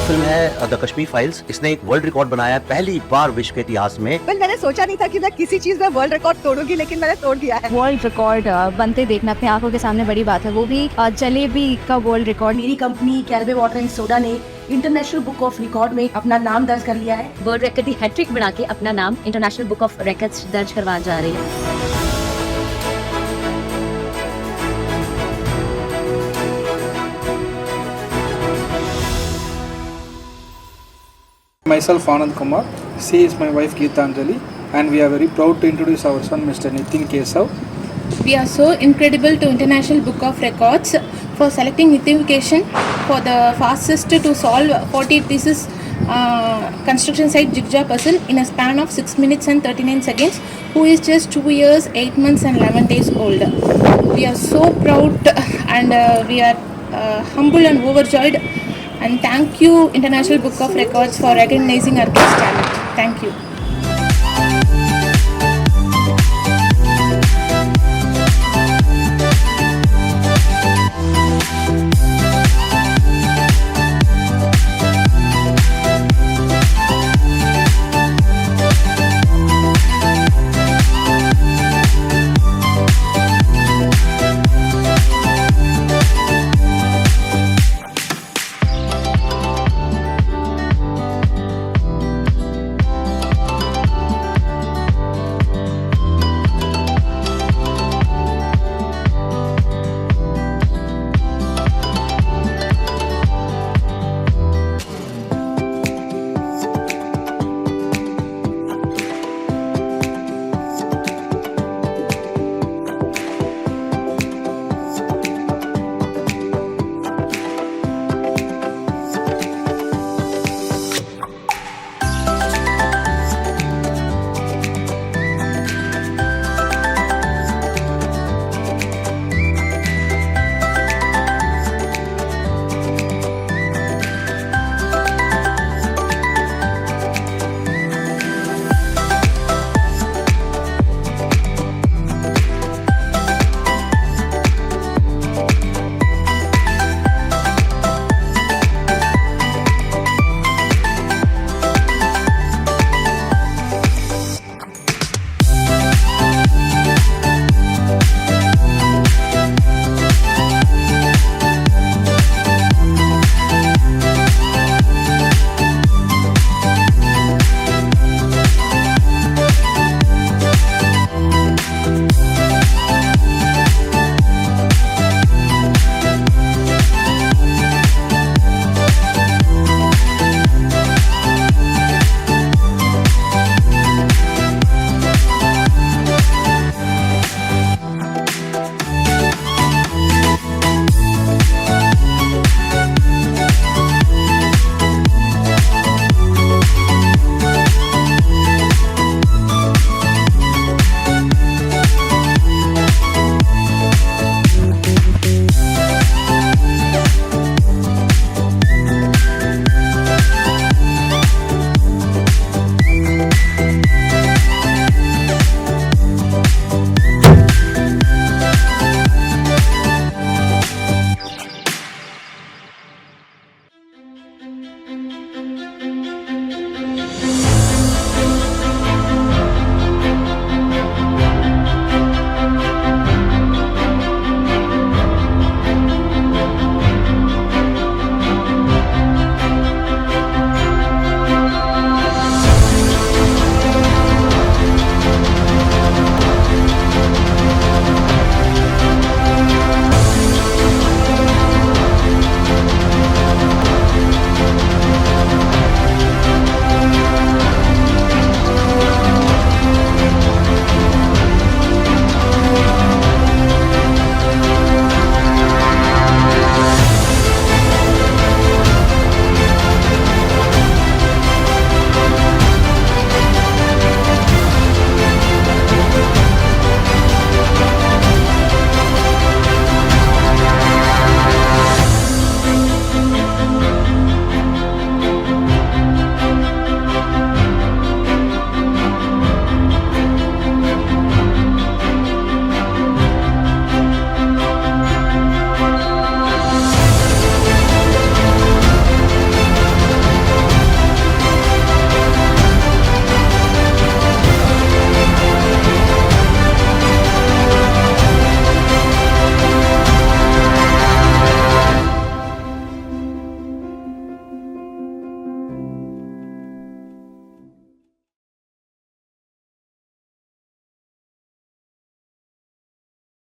Film है the Kashmir files, इसने एक वर्ल्ड रिकॉर्ड बनाया है पहली बार विश्व के इतिहास में। मैंने सोचा नहीं था कि मैं किसी चीज में वर्ल्ड रिकॉर्ड तोड़ूंगी, लेकिन मैंने तोड़ दिया है। वर्ल्ड रिकॉर्ड बनते देखना अपने आंखों के सामने बड़ी बात है, वो भी जलेबी का वर्ल्ड रिकॉर्ड। मेरी कंपनी कैलबे वाटर एंड सोडा ने इंटरनेशनल बुक ऑफ रिकॉर्ड में अपना नाम दर्ज कर लिया है। वर्ल्ड रिकॉर्ड की हैट्रिक बना के अपना नाम इंटरनेशनल बुक ऑफ रिकॉर्ड्स दर्ज करवा जा रही है। Myself Anand Kumar, she is my wife Geetanjali, and we are very proud to introduce our son Mr. Nithin Keshav. We are so incredible to International Book of Records for selecting Nithin Keshav for the fastest to solve 40 pieces construction site Jigsaw puzzle in a span of 6 minutes and 39 seconds, who is just 2 years, 8 months and 11 days old. We are so proud and we are humble and overjoyed, and thank you International Book of Records for recognizing our kids' talent. Thank you.